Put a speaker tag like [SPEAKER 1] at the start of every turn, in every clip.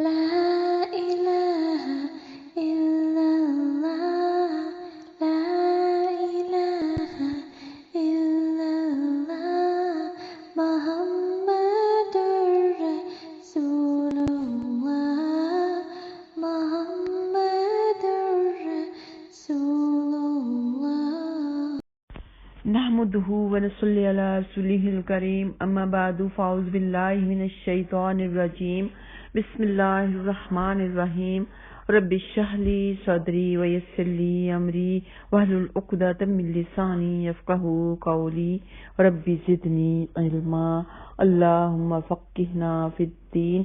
[SPEAKER 1] لا إله إلا الله لا إله إلا الله محمد رسول الله محمد رسول الله
[SPEAKER 2] نحمده ونصلي على رسوله الكريم اما بعد فاعوذ بالله من الشيطان الرجيم بسم الله الرحمن الرحيم رب اشرح لي صدري ويسر لي امري واحلل عقدة من لساني يفقهوا قولي رب زدني علما اللهم فقهنا في الدين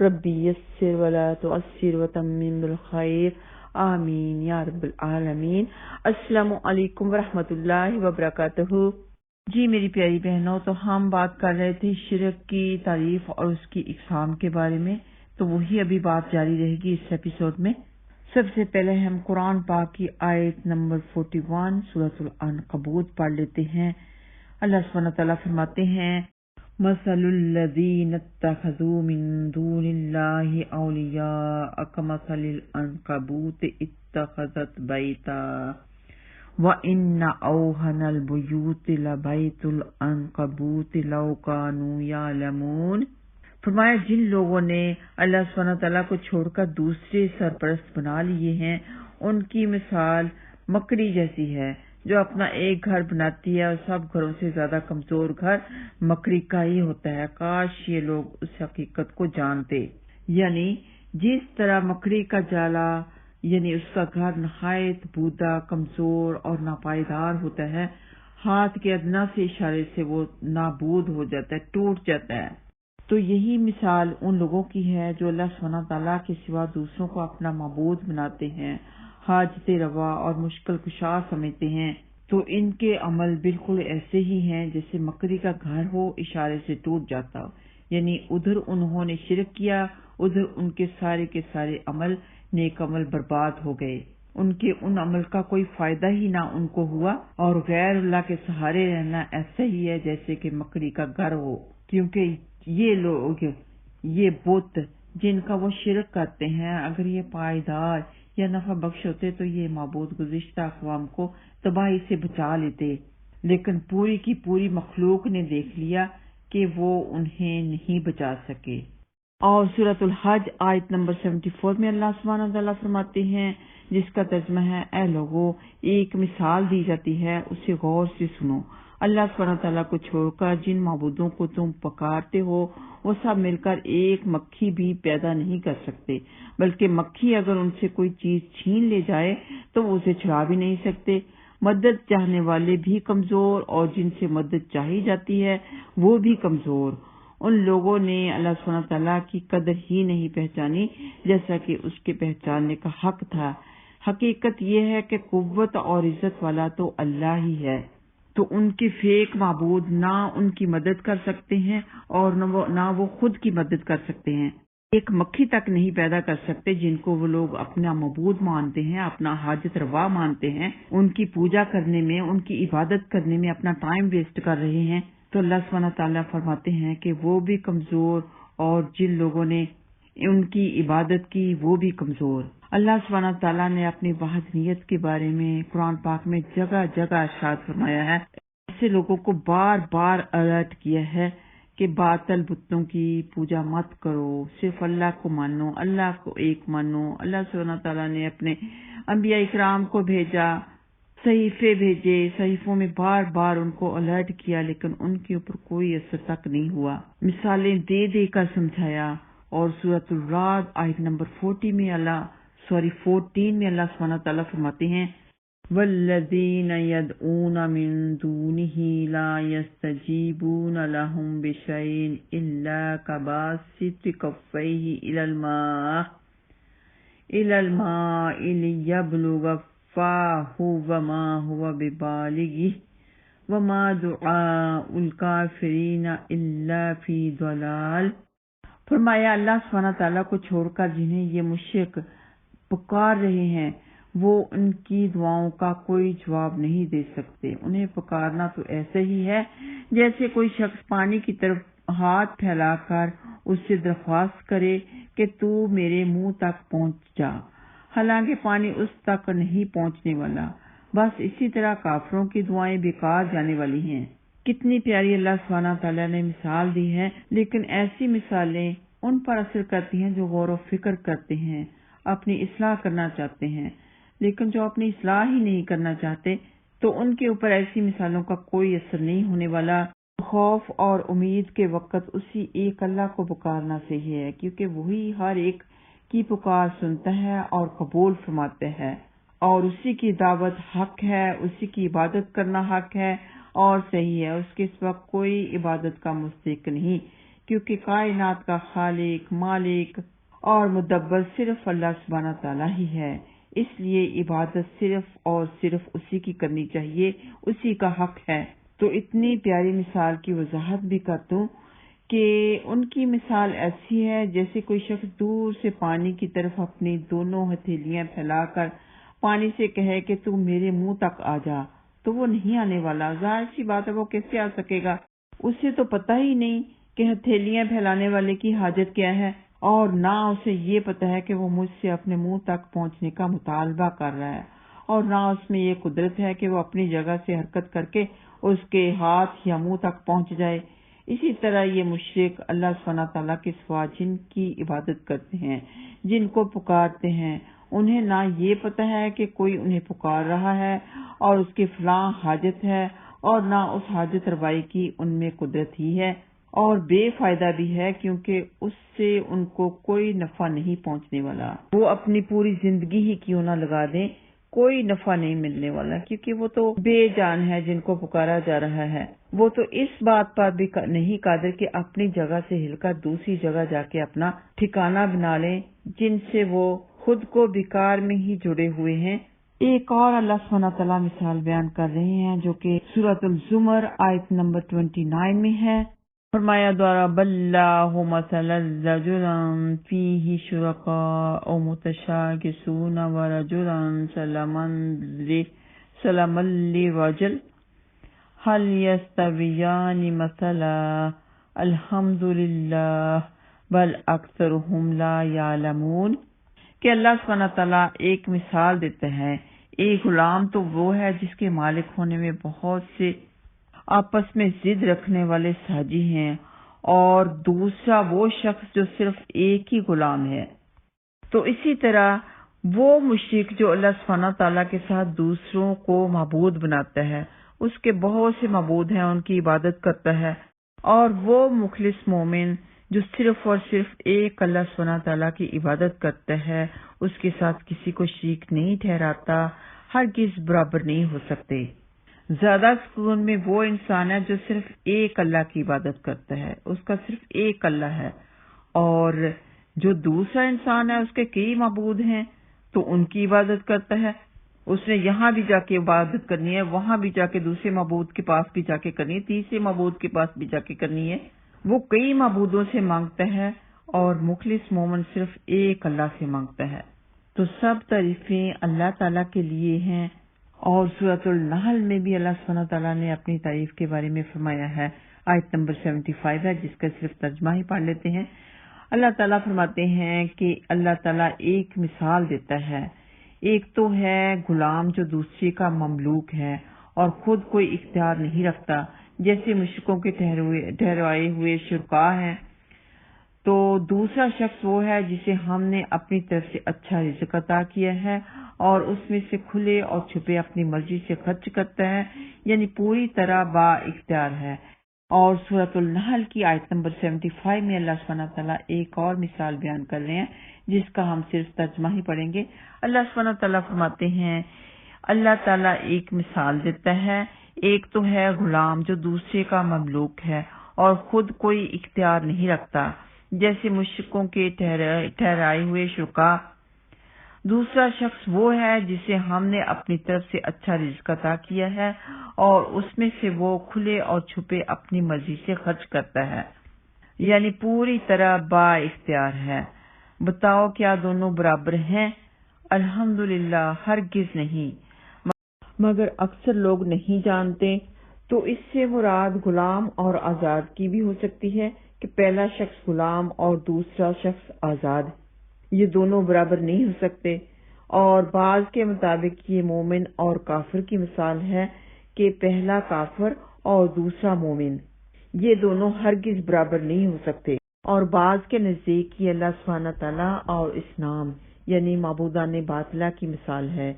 [SPEAKER 2] رب يسر ولا تعسر وتمم بالخير آمین یا رب العالمین۔ السلام علیکم ورحمۃ اللہ وبرکاتہ۔ جی میری پیاری بہنوں، تو ہم بات کر رہے تھے شرک کی تعریف اور اس کی اقسام کے بارے میں، تو وہی ابھی بات جاری رہے گی اس ایپیسوڈ میں۔ سب سے پہلے ہم قرآن پاک کی آیت نمبر 41 سورۃ العنکبوت پڑھ لیتے ہیں۔ اللہ سبحانہ تعالیٰ فرماتے ہیں مثل الذین اتخذوا من دون اللہ اولیاء کمثل العنکبوت اتخذت بیتا وَإِنَّ أَوْهَنَ الْبُيُوتِ لَبَيْتُ الْعَنْكَبُوتِ لَوْ كَانُوا يَعْلَمُونَ۔ فرمایا جن لوگوں نے اللہ سبحانہ تعالیٰ کو چھوڑ کر دوسرے سرپرست بنا لیے ہیں، ان کی مثال مکڑی جیسی ہے جو اپنا ایک گھر بناتی ہے، اور سب گھروں سے زیادہ کمزور گھر مکڑی کا ہی ہوتا ہے۔ کاش یہ لوگ اس حقیقت کو جانتے، یعنی جس طرح مکڑی کا جالا یعنی اس کا گھر نہایت بودا، کمزور اور ناپائیدار ہوتا ہے، ہاتھ کے ادنا سے اشارے سے وہ نابود ہو جاتا ہے، ٹوٹ جاتا ہے۔ تو یہی مثال ان لوگوں کی ہے جو اللہ سبحانہ تعالیٰ کے سوا دوسروں کو اپنا معبود بناتے ہیں، حاجت روا اور مشکل کشا سمجھتے ہیں۔ تو ان کے عمل بالکل ایسے ہی ہیں جیسے مکڑی کا گھر ہو، اشارے سے ٹوٹ جاتا ہو، یعنی ادھر انہوں نے شرک کیا، ادھر ان کے سارے عمل نیک عمل برباد ہو گئے، ان کے ان عمل کا کوئی فائدہ ہی نہ ان کو ہوا، اور غیر اللہ کے سہارے رہنا ایسا ہی ہے جیسے کہ مکڑی کا گھر ہو، کیونکہ یہ لوگ، یہ بت جن کا وہ شرک کرتے ہیں، اگر یہ پائیدار یا نفع بخش ہوتے تو یہ معبود گزشتہ اقوام کو تباہی سے بچا لیتے، لیکن پوری کی پوری مخلوق نے دیکھ لیا کہ وہ انہیں نہیں بچا سکے۔ اور سورۃ الحج آیت نمبر 74 میں اللہ سبحانہ تعالیٰ فرماتے ہیں، جس کا ترجمہ ہے اے لوگو ایک مثال دی جاتی ہے، اسے غور سے سنو۔ اللہ سبحانہ تعالیٰ کو چھوڑ کر جن معبودوں کو تم پکارتے ہو وہ سب مل کر ایک مکھی بھی پیدا نہیں کر سکتے، بلکہ مکھی اگر ان سے کوئی چیز چھین لے جائے تو وہ اسے چھڑا بھی نہیں سکتے۔ مدد چاہنے والے بھی کمزور اور جن سے مدد چاہی جاتی ہے وہ بھی کمزور۔ ان لوگوں نے اللہ سبحانہ تعالیٰ کی قدر ہی نہیں پہچانی جیسا کہ اس کے پہچاننے کا حق تھا۔ حقیقت یہ ہے کہ قوت اور عزت والا تو اللہ ہی ہے، تو ان کے فیک معبود نہ ان کی مدد کر سکتے ہیں اور نہ وہ خود کی مدد کر سکتے ہیں۔ ایک مکھی تک نہیں پیدا کر سکتے جن کو وہ لوگ اپنا معبود مانتے ہیں، اپنا حاجت روا مانتے ہیں، ان کی پوجا کرنے میں، ان کی عبادت کرنے میں اپنا ٹائم ویسٹ کر رہے ہیں۔ تو اللہ سبحانہ تعالیٰ فرماتے ہیں کہ وہ بھی کمزور، اور جن لوگوں نے ان کی عبادت کی وہ بھی کمزور۔ اللہ سبحانہ تعالیٰ نے اپنی وحدانیت کے بارے میں قرآن پاک میں جگہ جگہ ارشاد فرمایا ہے، ایسے لوگوں کو بار بار الرٹ کیا ہے کہ باطل بتوں کی پوجا مت کرو، صرف اللہ کو مانو، اللہ کو ایک مانو۔ اللہ سبحانہ تعالیٰ نے اپنے انبیاء اکرام کو بھیجا، صحیفے بھیجے، صحیفوں میں بار بار ان کو الرٹ کیا، لیکن ان کے اوپر کوئی اثر تک نہیں ہوا، مثالیں دے دے کر سمجھایا۔ اور سورۃ الرعد آیت نمبر 14 میں اللہ سبحانہ تعالیٰ فرماتے ہیں وَالَّذِينَ يَدْعُونَ مِن دُونِهِ لَا يَسْتَجِيبُونَ لَهُم بِشَيْءٍ إِلَّا كَبَاسِطِ كَفَّيْهِ إِلَى الْمَاءِ لِيَبْلُغَ فَاهُ وَمَا هُوَ بِبَالِغِهِ وَمَا دُعَاءُ الْكَافِرِينَ إِلَّا فِي ضَلَالٍ۔ فرمایا اللہ سبحانہ تعالیٰ کو چھوڑ کر جنہیں یہ مشرک پکار رہے ہیں وہ ان کی دعاؤں کا کوئی جواب نہیں دے سکتے۔ انہیں پکارنا تو ایسے ہی ہے جیسے کوئی شخص پانی کی طرف ہاتھ پھیلا کر اس سے درخواست کرے، کہ تو میرے منہ تک پہنچ جا، حالانکہ پانی اس تک نہیں پہنچنے والا۔ بس اسی طرح کافروں کی دعائیں بیکار جانے والی ہیں۔ کتنی پیاری اللہ سبحانہ تعالیٰ نے مثال دی ہے، لیکن ایسی مثالیں ان پر اثر کرتی ہیں جو غور و فکر کرتے ہیں، اپنی اصلاح کرنا چاہتے ہیں، لیکن جو اپنی اصلاح ہی نہیں کرنا چاہتے تو ان کے اوپر ایسی مثالوں کا کوئی اثر نہیں ہونے والا۔ خوف اور امید کے وقت اسی ایک اللہ کو پکارنا صحیح ہے، کیونکہ وہی ہر ایک کی پکار سنتا ہے اور قبول فرماتا ہے، اور اسی کی دعوت حق ہے، اسی کی عبادت کرنا حق ہے اور صحیح ہے۔ اس کے سوا کوئی عبادت کا مستحق نہیں، کیونکہ کائنات کا خالق، مالک اور مدبر صرف اللہ سبحانہ تعالیٰ ہی ہے۔ اس لیے عبادت صرف اور صرف اسی کی کرنی چاہیے، اسی کا حق ہے۔ تو اتنی پیاری مثال کی وضاحت بھی کر دوں کہ ان کی مثال ایسی ہے جیسے کوئی شخص دور سے پانی کی طرف اپنی دونوں ہتھیلیاں پھیلا کر پانی سے کہے کہ تو میرے منہ تک آ جا، تو وہ نہیں آنے والا۔ ظاہر سی بات ہے، وہ کیسے آ سکے گا؟ اسے تو پتہ ہی نہیں کہ ہتھیلیاں پھیلانے والے کی حاجت کیا ہے، اور نہ اسے یہ پتہ ہے کہ وہ مجھ سے اپنے منہ تک پہنچنے کا مطالبہ کر رہا ہے، اور نہ اس میں یہ قدرت ہے کہ وہ اپنی جگہ سے حرکت کر کے اس کے ہاتھ یا منہ تک پہنچ جائے۔ اسی طرح یہ مشرک اللہ سبحانہ تعالیٰ کے سوا جن کی عبادت کرتے ہیں، جن کو پکارتے ہیں، انہیں نہ یہ پتہ ہے کہ کوئی انہیں پکار رہا ہے اور اس کی فلاں حاجت ہے، اور نہ اس حاجت روائی کی ان میں قدرت ہی ہے، اور بے فائدہ بھی ہے، کیونکہ اس سے ان کو کوئی نفع نہیں پہنچنے والا۔ وہ اپنی پوری زندگی ہی کیوں نہ لگا دیں، کوئی نفع نہیں ملنے والا، کیونکہ وہ تو بے جان ہے جن کو پکارا جا رہا ہے۔ وہ تو اس بات پر بھی نہیں قادر کہ اپنی جگہ سے ہل کر دوسری جگہ جا کے اپنا ٹھکانہ بنا لیں، جن سے وہ خود کو بیکار میں ہی جڑے ہوئے ہیں۔ ایک اور اللہ سبحانہ تعالیٰ مثال بیان کر رہے ہیں جو کہ سورۃ الزمر آیت نمبر 29 میں ہے۔ فرمایا ضرب اللہ مثلا رجلا فیہ شرکاء متشاکسون ورجلا سلما لرجل هل يستویان مثلا الحمد للہ بل اکثرهم لا یعلمون۔ کہ اللہ سبحانہ تعالیٰ ایک مثال دیتا ہے، ایک غلام تو وہ ہے جس کے مالک ہونے میں بہت سے آپس میں ضد رکھنے والے ساجی ہیں، اور دوسرا وہ شخص جو صرف ایک ہی غلام ہے۔ تو اسی طرح وہ مشرک جو اللہ سبحانہ تعالیٰ کے ساتھ دوسروں کو معبود بناتا ہے، اس کے بہت سے معبود ہیں، ان کی عبادت کرتا ہے، اور وہ مخلص مومن جو صرف اور صرف ایک اللہ سبحانہ تعالیٰ کی عبادت کرتا ہے، اس کے ساتھ کسی کو شریک نہیں ٹھہراتا، ہرگز برابر نہیں ہو سکتے۔ زیادہ سکون میں وہ انسان ہے جو صرف ایک اللہ کی عبادت کرتا ہے، اس کا صرف ایک اللہ ہے، اور جو دوسرا انسان ہے اس کے کئی معبود ہیں تو ان کی عبادت کرتا ہے۔ اس نے یہاں بھی جا کے عبادت کرنی ہے، وہاں بھی جا کے دوسرے معبود کے پاس بھی جا کے کرنی ہے، تیسرے معبود کے پاس بھی جا کے کرنی ہے۔ وہ کئی معبودوں سے مانگتا ہے، اور مخلص مومن صرف ایک اللہ سے مانگتا ہے۔ تو سب تعریفیں اللہ تعالیٰ کے لیے ہیں، اور سورۃ النحل میں بھی اللہ سبحانہ تعالیٰ نے اپنی تعریف کے بارے میں فرمایا ہے، آیت نمبر 75 ہے، جس کا صرف ترجمہ ہی پڑھ لیتے ہیں۔ اللہ تعالیٰ فرماتے ہیں کہ اللہ تعالیٰ ایک مثال دیتا ہے، ایک تو ہے غلام جو دوسرے کا مملوک ہے اور خود کوئی اختیار نہیں رکھتا، جیسے مشرکوں کے ٹھہرائے ہوئے شرکاء ہیں۔ تو دوسرا شخص وہ ہے جسے ہم نے اپنی طرف سے اچھا رزق عطا کیا ہے، اور اس میں سے کھلے اور چھپے اپنی مرضی سے خرچ کرتا ہے، یعنی پوری طرح با اختیار ہے۔ اور سورۃ النحل کی آیت نمبر 75 میں اللہ سبحانہ تعالیٰ ایک اور مثال بیان کر رہے ہیں، جس کا ہم صرف ترجمہ ہی پڑھیں گے۔ اللہ سبحانہ تعالیٰ فرماتے ہیں، اللہ تعالیٰ ایک مثال دیتا ہے، ایک تو ہے غلام جو دوسرے کا مملوک ہے اور خود کوئی اختیار نہیں رکھتا، جیسے مشرکوں کے ٹھہرائے ہوئے شرکاء۔ دوسرا شخص وہ ہے جسے ہم نے اپنی طرف سے اچھا رزق عطا کیا ہے، اور اس میں سے وہ کھلے اور چھپے اپنی مرضی سے خرچ کرتا ہے، یعنی پوری طرح با اختیار ہے۔ بتاؤ کیا دونوں برابر ہیں؟ الحمدللہ ہرگز نہیں، مگر اکثر لوگ نہیں جانتے۔ تو اس سے مراد غلام اور آزاد کی بھی ہو سکتی ہے کہ کہ پہلا شخص غلام اور دوسرا شخص آزاد، یہ دونوں برابر نہیں ہو سکتے، اور بعض کے مطابق یہ مومن اور کافر کی مثال ہے کہ پہلا کافر اور دوسرا مومن، یہ دونوں ہرگز برابر نہیں ہو سکتے۔ اور بعض کے نزدیک یہ اللہ سبحانہ تعالیٰ اور اسلام یعنی معبودان باطلہ کی مثال ہے،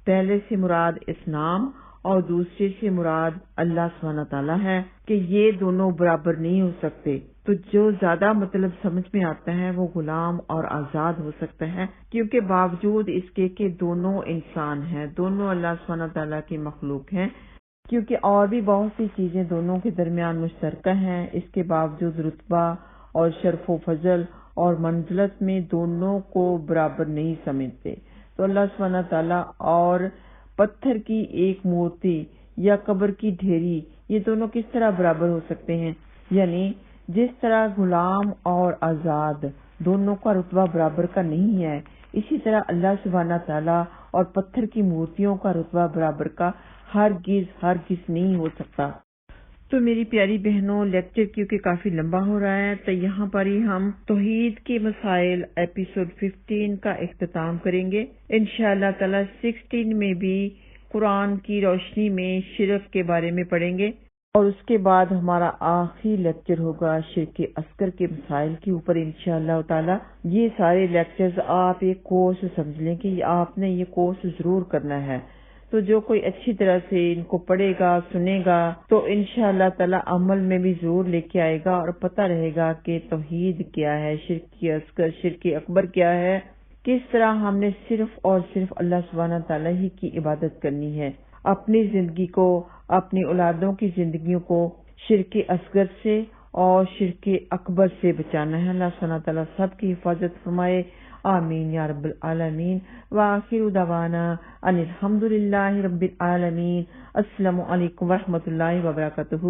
[SPEAKER 2] پہلے سے مراد اسلام اور دوسرے سے مراد اللہ سبحانہ تعالیٰ ہے کہ یہ دونوں برابر نہیں ہو سکتے۔ تو جو زیادہ مطلب سمجھ میں آتا ہے وہ غلام اور آزاد ہو سکتا ہے، کیونکہ باوجود اس کے کہ دونوں انسان ہیں، دونوں اللہ سبحانہ تعالیٰ کی مخلوق ہیں، کیونکہ اور بھی بہت سی چیزیں دونوں کے درمیان مشترکہ ہیں، اس کے باوجود رتبہ اور شرف و فضل اور منزلت میں دونوں کو برابر نہیں سمجھتے۔ تو اللہ سبحانہ تعالیٰ اور پتھر کی ایک مورتی یا قبر کی ڈھیری، یہ دونوں کس طرح برابر ہو سکتے ہیں؟ یعنی جس طرح غلام اور آزاد دونوں کا رتبہ برابر کا نہیں ہے، اسی طرح اللہ سبحانہ تعالیٰ اور پتھر کی مورتیوں کا رتبہ برابر کا ہرگز نہیں ہو سکتا۔ تو میری پیاری بہنوں، لیکچر کیونکہ کافی لمبا ہو رہا ہے تو یہاں پر ہی ہم توحید کے مسائل ایپیسوڈ 15 کا اختتام کریں گے۔ انشاءاللہ تعالی 16 میں بھی قرآن کی روشنی میں شرک کے بارے میں پڑھیں گے، اور اس کے بعد ہمارا آخری لیکچر ہوگا شرک اصغر کے مسائل کے اوپر انشاءاللہ تعالی۔ یہ سارے لیکچرز آپ ایک کورس سمجھ لیں کہ آپ نے یہ کورس ضرور کرنا ہے، تو جو کوئی اچھی طرح سے ان کو پڑھے گا، سنے گا، تو انشاءاللہ تعالی عمل میں بھی ضرور لے کے آئے گا اور پتہ رہے گا کہ توحید کیا ہے، شرک اصغر، شرک اکبر کیا ہے، کس طرح ہم نے صرف اور صرف اللہ سبحانہ تعالیٰ ہی کی عبادت کرنی ہے، اپنی زندگی کو، اپنی اولادوں کی زندگیوں کو شرک اصغر سے اور شرک اکبر سے بچانا ہے۔ اللہ سبحانہ تعالیٰ سب کی حفاظت فرمائے، آمین یا رب العالمین۔ وآخر دعوانا ان الحمدللہ رب العالمین۔ السلام علیکم ورحمۃ اللہ وبرکاتہ۔